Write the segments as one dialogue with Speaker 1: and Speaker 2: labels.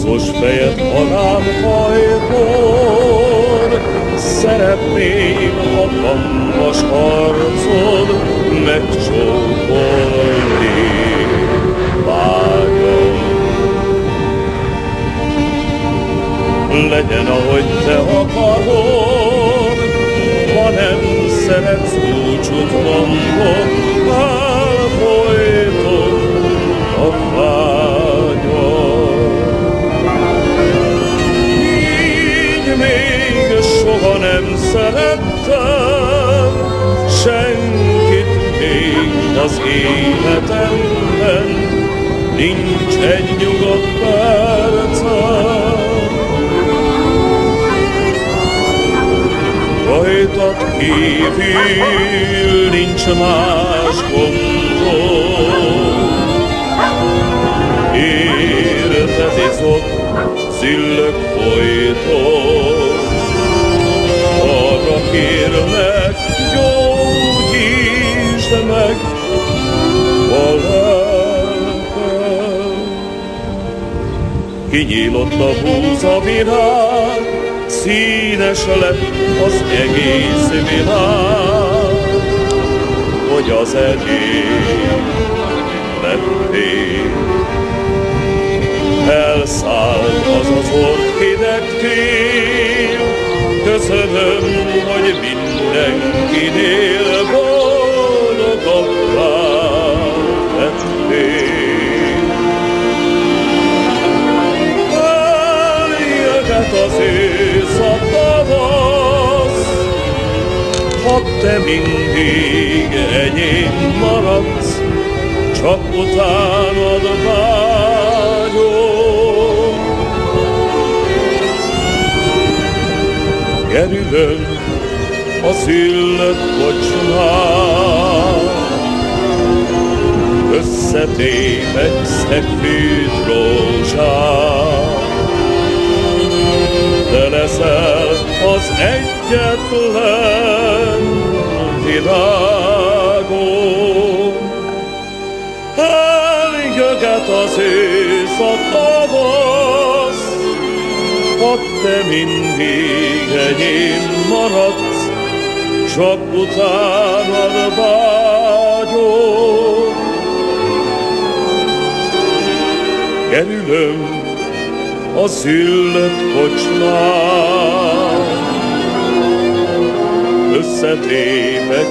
Speaker 1: Búzos fejed halál hajtod, szeretném hatalmas harcod megcsókolni vágyom. Legyen, ahogy te akarod, ha nem szeretsz, búcsút mondok, elfolytom a vágyom. Így még soha nem szerettem senkit még az életemben, nincs egy nyugodt percem. Rajtad kívül nincs más gondom, érted izott, zillök folyton. Arra kérlek, gyógyítsd meg a lelkem. Kinyílott a búzavirág, színes lett az egész világ, hogy az enyém lettél. Elszállt az az ott hideg tél, köszönöm, hogy mindenkinél boldogabbá tettél. Eljöhet az ősz, a tavasz, ha te mindig enyém maradsz, csak utánad vágyom. Kerülöm a szüllött kocsmát, összetépek szegfűt rózsát. Te leszel az egyetlen virágom. Eljöget az ősz, a tavasz, ha te mindig enyém maradsz, csak utánad vágyom. Kerülöm a szüllött kocsmát, összetépek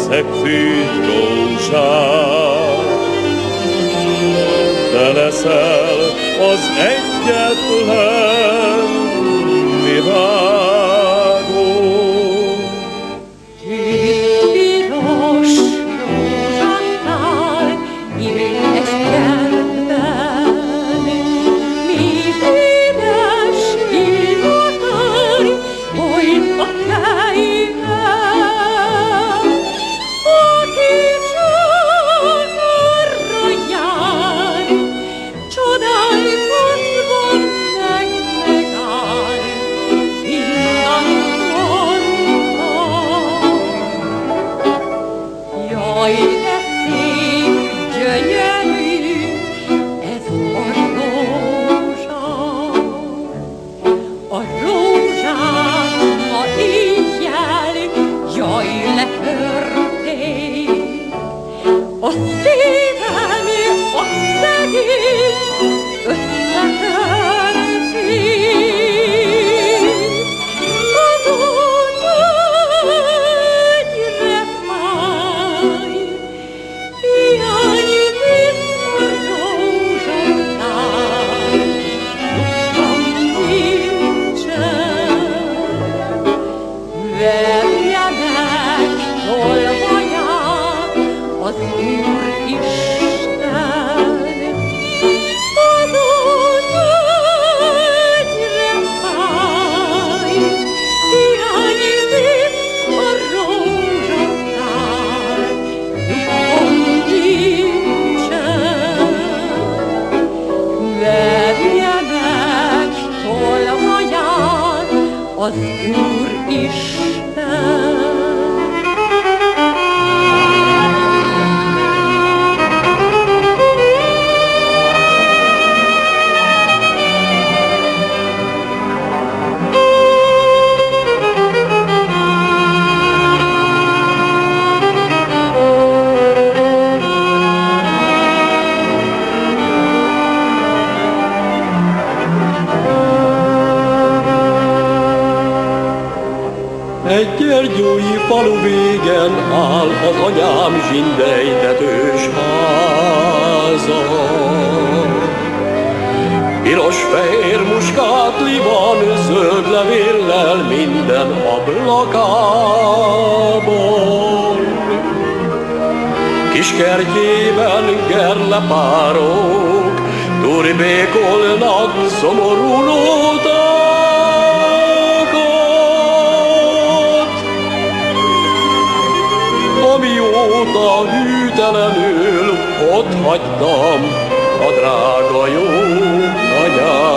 Speaker 1: szegfűt rózsát. Te leszel az egyetlen virágom.
Speaker 2: Kész piros rózsánál édes kertben, mi édes illatán folyt a fejben. Aki csak arra jár, csodálatos van megáll, innen mondtam. Jaj, de szép, gyönyörű, ez a rózsa. A rózsát ma éjjel, jaj, letörték. A szívem, a szegény összetörték. Azóta egyre fáj, hiányzik a rózsatár, nyugtam nincsen. Verje meg tolvaját az Úristen. Azóta egyre fáj, hiányzik a rózsatár, nyugtom nincsen. Verje meg tolvaját az Úristen.
Speaker 3: falu végen áll az anyám zsindejtetős háza. Piros-fehér muskátli van, zöld levéllel minden ablakában. Kis kertjében gerlepárok turbékolnak szomorú nótákat. Amióta hűtelenül ott hagytam a drága jó anyámat.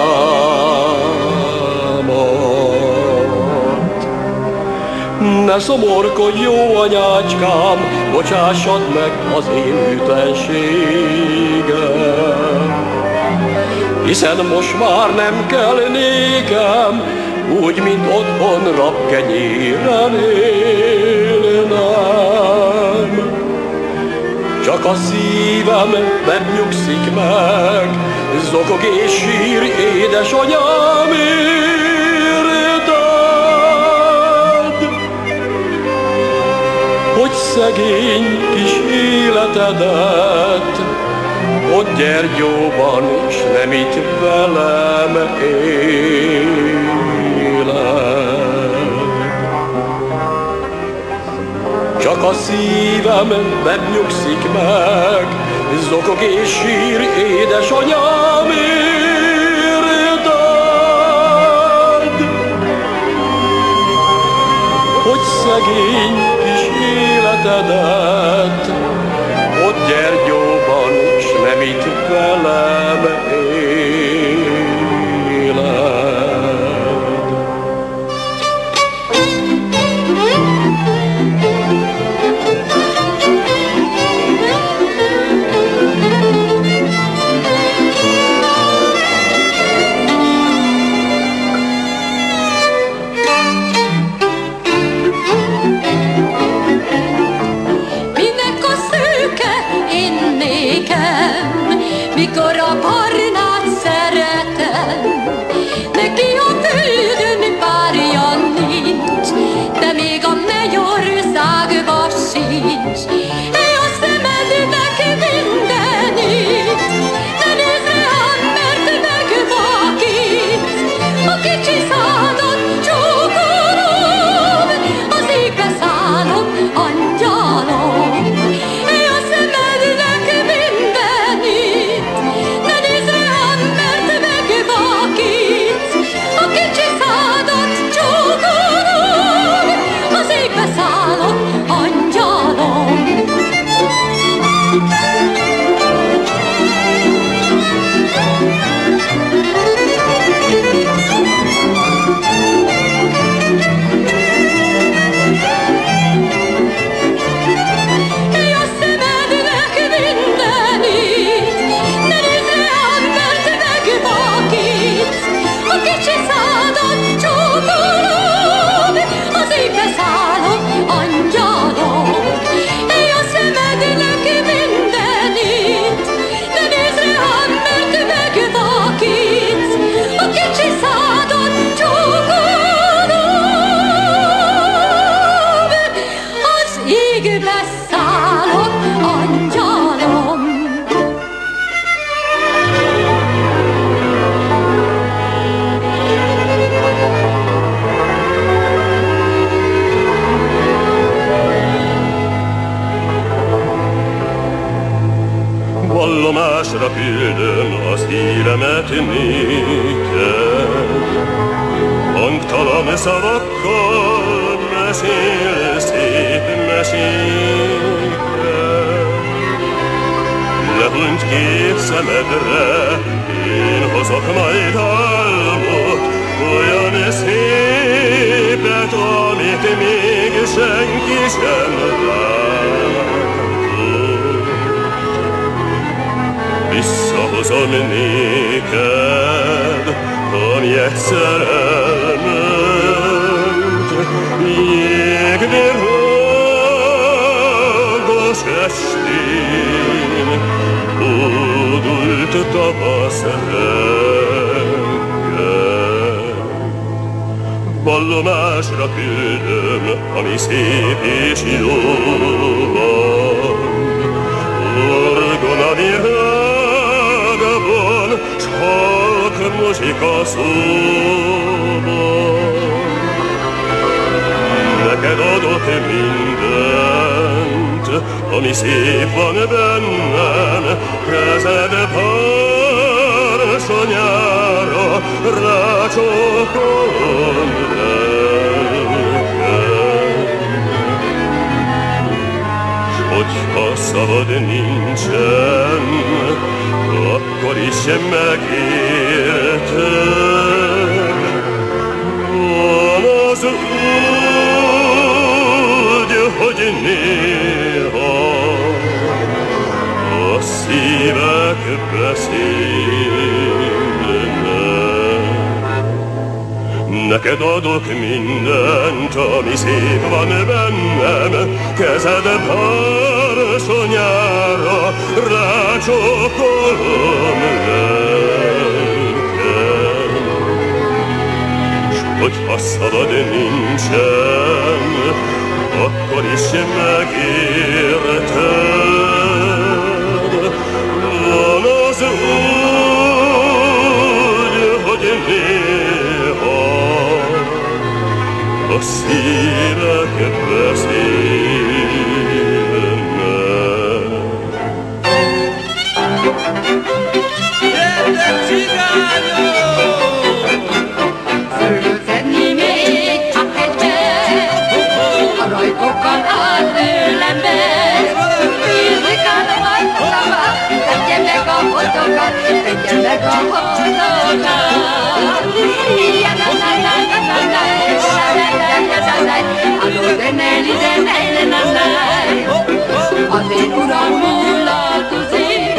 Speaker 3: Ne szomorkodj, jó anyácskám, bocsássad meg az én hűtlenségem, hiszen most már nem kell nékem, úgy, mint otthon rabkenyéren élnem. Csak a szívem nem nyugszik meg, zokog és sír édesanyám érted, hogy szegény kis életedet ott Gyergyóban s nem itt velem éled. Csak a szívem nem nyugszik meg, zokog és sír édesanyám érted, hogy szegény kis életedet ott Gyergyóban s nem itt velem éled.
Speaker 2: Mikor a barnát szeretem, neki a földön párja nincs, de még a mennyországban sincs. A szemednek mindenit, ne nézz rám, mert megvakít. A kicsi szádat csókolom, az égbe szállok, angyalom. A szemednek mindenit, szállok, angyalom. A szemednek mindenit, ne nézz rám, mert megvakít. A kicsi szádat csókolom, az égbe szállok, angyalom. A szemednek mindenit, ne nézz rám, mert megvakít. A kicsi szádat csókolom, az égbe szállok, angyalom.
Speaker 1: Vallomásra küldöm az híremet néked, hangtalan szavakkal mesél szép meséket. Lehunyt két szemedre, én hozok majd álmot, olyan szépet, amit még senki sem látott. Visszahozom néked, ami egy szerelmet, jégvirágos estén, hódult tavasz reggel. vallomásra küldöm, ami szép és jó van. Orgona virágban, s halk muzsika szóban. Neked adok mindent, ami szép van bennem, kezed pársonyára rácsokolom lelkem. S hogyha szabad nincsen, akkor is megérted. Van az úgy, hogy néha a szívek beszélnek. Neked adok mindent, ami szép van bennem, kezed pársonyára rácsokolom lelkem. S hogyha szabad nincsen, akkor is megérted. Van az úgy, hogy néha a szívek beszélnek.
Speaker 3: Gyere, cigányok!
Speaker 2: Fölszedni még csak egyet, a rajtokon át őlembe. Írnikán a vasszava, tegye meg a hotokat, tegye meg a hotokat. Az én uram mullatuzik,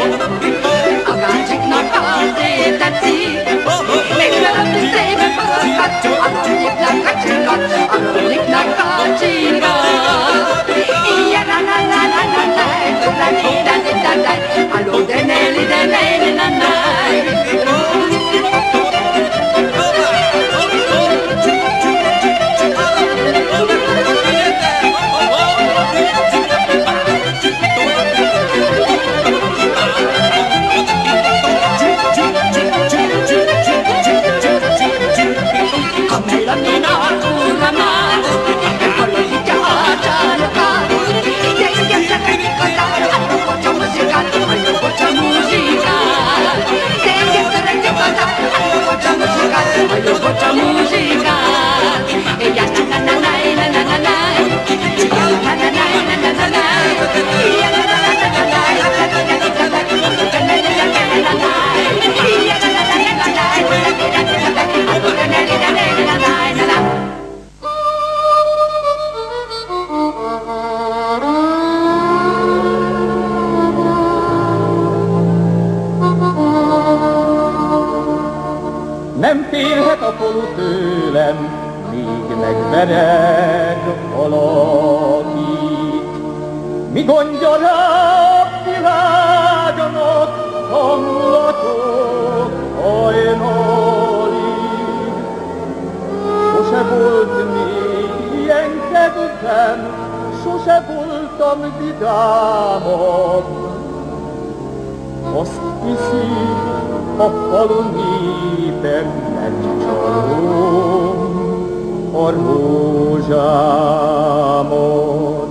Speaker 2: a gácsiknak azért tetszik. Még valami szépen foroghat, a rolliknak a csingat, a rolliknak a csingat. Allô, deneli, deneli, nanai. Mucha música, ella na na na na na na na na, na na na na na na na, ella na na na na na na,
Speaker 4: nem félhet a falu tőlem, míg megvereg valakit. Mi gondja rá a világnak hangulatok hajnalig? Sose volt még ilyen kedvem, sose voltam vidámabb. Azt hiszi, a falu népen megcsalom a rózsámat.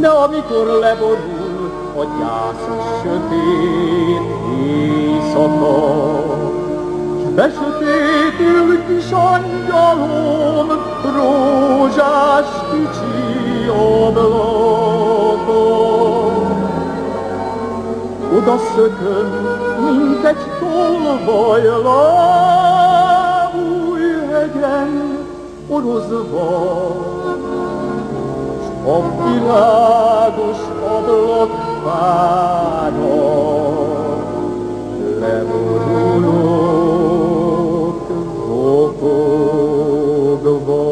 Speaker 4: De amikor leborul a gyászos sötét éjszaka, s besötétül kis angyalom rózsás kicsi ablakon, oda szökön, mint egy tolvaj lábújhegyen orozva, s a világos ablakfára leborulok zokogva.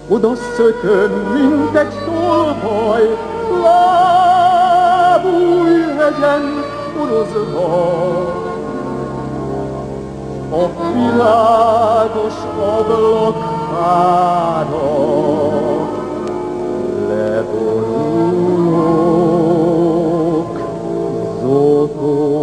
Speaker 4: Oda szökön, mint egy tolvaj lábújhegyen orozva, a világos ablakkára leborulok zokogva.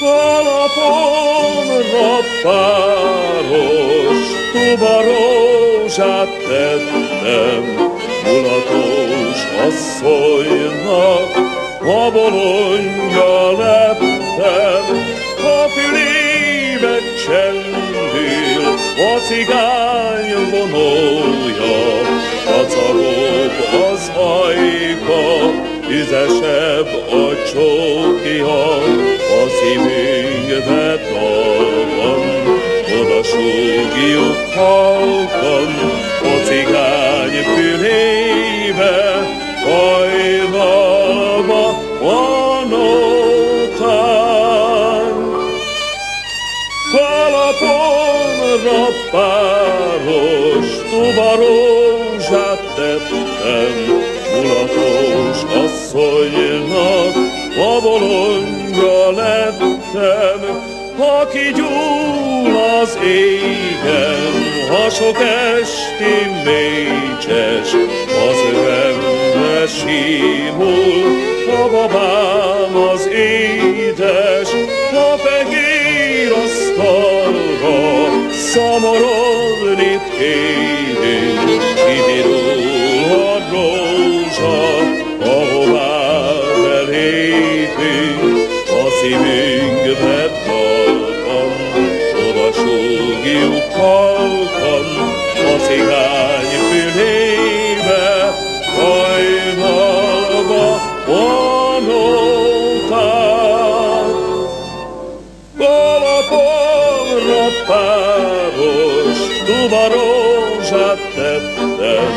Speaker 3: Alapomra páros tubarózsát tettem, mulatos asszonynak a bolondja lettem. A fülébe csendül a cigány vonója, kacagok az ajka, tüzesebb a csókja, a szívünkbe tavan, oda súgjuk halkan, a cigány fülébe. füllébe, hajnalba vonótán. Kalapomra páros tubarózsát tettem, mulatos asszonynak a bolondja lettem. Ha kigyúl az égen, ha sok esti mécses, az örömbe simul, a babám az édes, a fehér asztalra szamorodni kérünk, kibirul a rózsa, ahová belépünk, a szívünkbe talpan, oda súgjuk halkan, a cigány fülébe, hajnalba vonótán. Kalapomra páros tubarózsát tettem,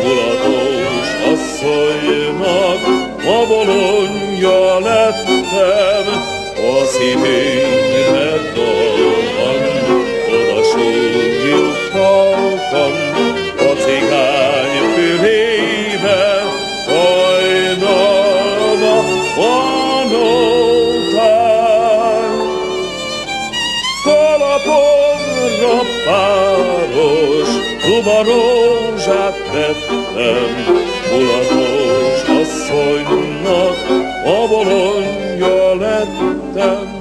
Speaker 3: mulatos asszonynak a bolondja lettem. A szívünkbe dolgan, oda súgjuk halkan, a cigány fülébe, hajnalba vonótán. Kalapomra páros tubarózsát tettem, mulatos asszonynak a bolondja lettem.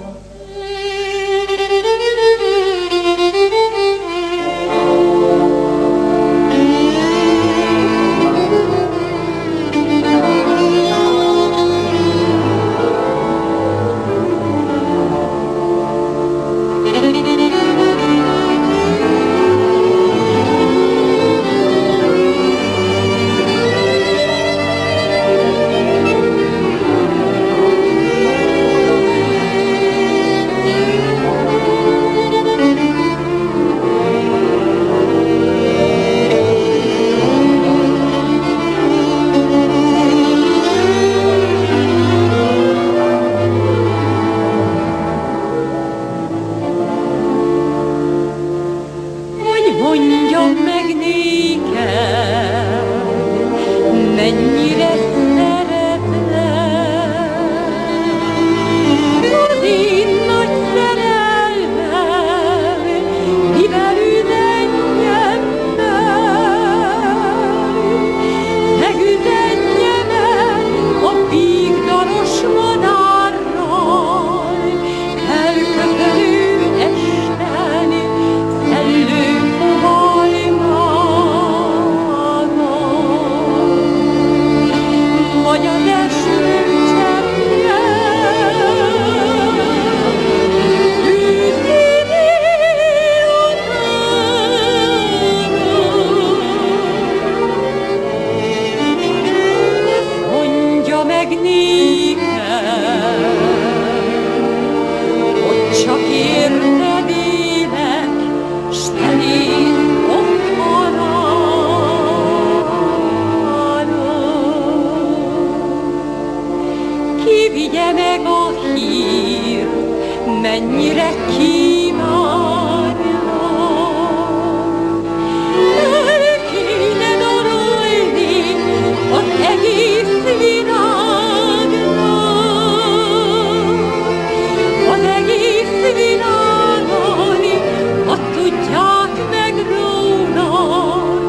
Speaker 2: Mennyire kívánlak, el kéne darolni az egész világnak, az egész világon, azt tudják meg rólad,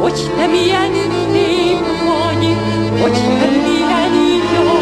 Speaker 2: hogy te milyen szép vagy, hogy te milyen jó.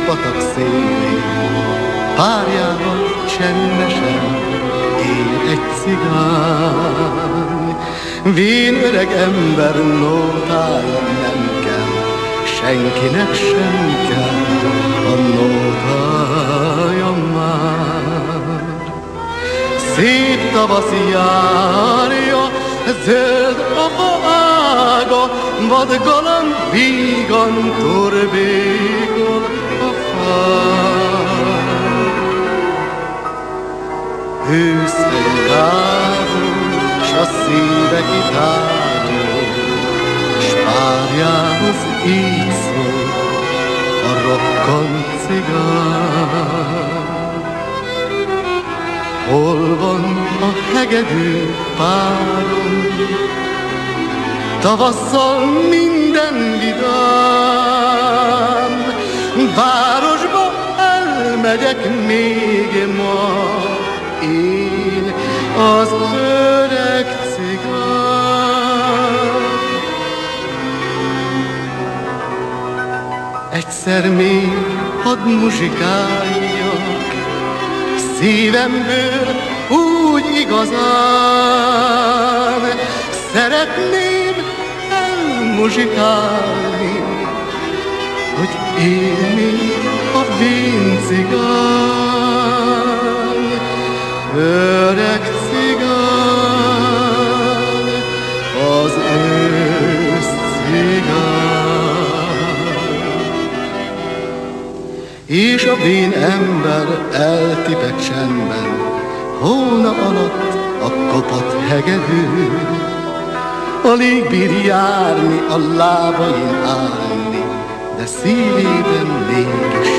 Speaker 5: patak szélén, párjával csendesen él egy cigány. Vén öreg ember nótája nem kell, senkinek sem kell a nótája már. Szép tavasz járja, zöld a faága, vadgalamb vígan torbékol a fák. Őszfej távol, s a szíve kitárul, s párjához így szól a rokkant cigány. Hol van a hegedű párom? Tavasszal minden vidám, városba elmegyek még ma, én az öreg cigány. Egyszer még hadd muzsikáljak, szívemből úgy igazán, szeretném elmuzsikálni, hogy élni a vén cigány, öreg cigány, az ősz cigány. És a vén ember eltipek csendben, hóna alatt a kopadt hegedű. Alig bír járni, a lábain állni, de szívében mégis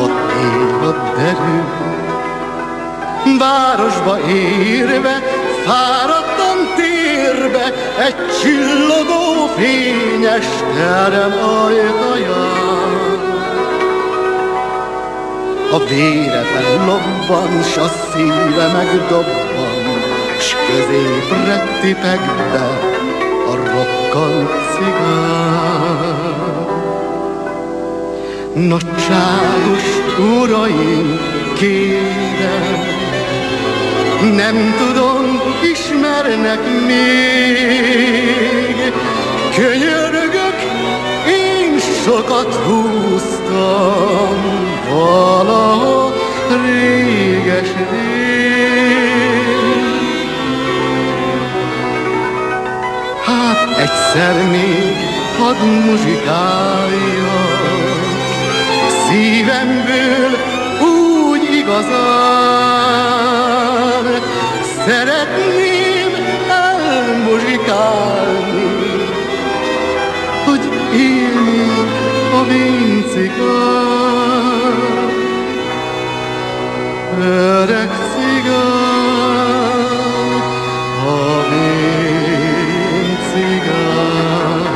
Speaker 5: ott él a derű. Városba érve, fáradtan térbe, egy csillogó fényes terem ajtaján. A vére fellobban, s a szíve megdobban, s középre tipeg be a rokkant cigány. Nagyságos uraim, kérem, nem tudom, ismernek még. Könyörgök, én sokat húztam valaha réges-rég. Hát egyszer még hadd muzsikáljak, szívemből úgy igazán, szeretném elmuzsikálni, hogy élni a vén cigány, öreg cigány, a vén cigány.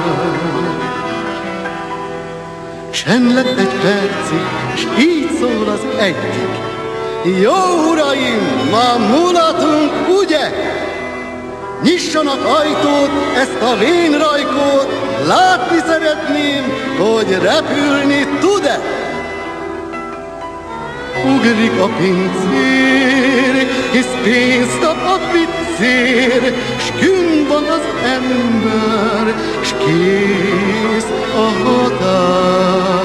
Speaker 5: Csend lett egy percig, s így szól az egyik: jó uraim, ma mulatunk, ugye? Nyissanak ajtót, ezt a vénrajkót, látni szeretném, hogy repülni tud-e? Ugrik a pincér, hisz pénzt kap a pincér, s künn van az ember, s kész a hatás.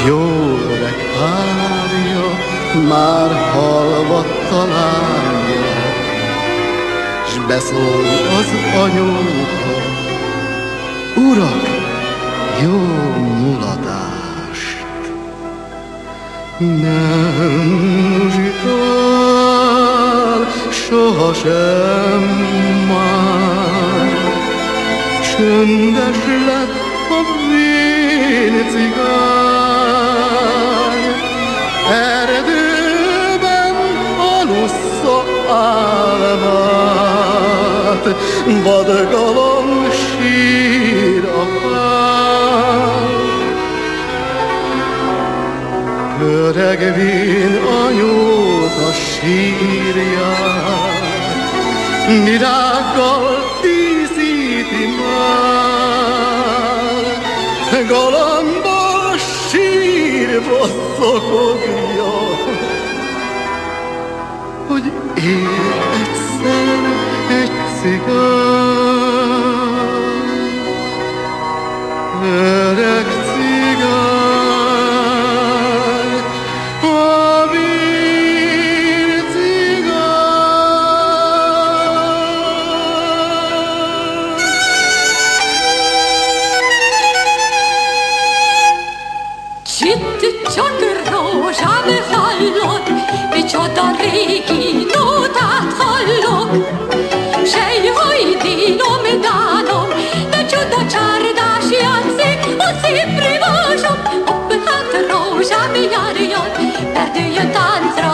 Speaker 5: Jó öreg párja már halva találja, s beszól az anyóka: urak, jó mulatást! Nem muzsikál sohasem már, csöndes lett a vén cigány, erdőben alussza álmát, vadgalom sír a fán. Öreg vén anyóka sírját virággal díszíti már, galamba sírva szokogja, hogy él egyszer egy cigány, öreg cigány, a vír cigány.
Speaker 2: Csitt csak rózsám hallott, micsoda régi nótát hallok. Sej, hogy dínom, dánom, de csuda csárdás játszik a szép rivásom. Hopp, hát rózsám járjon, perdüljön táncra,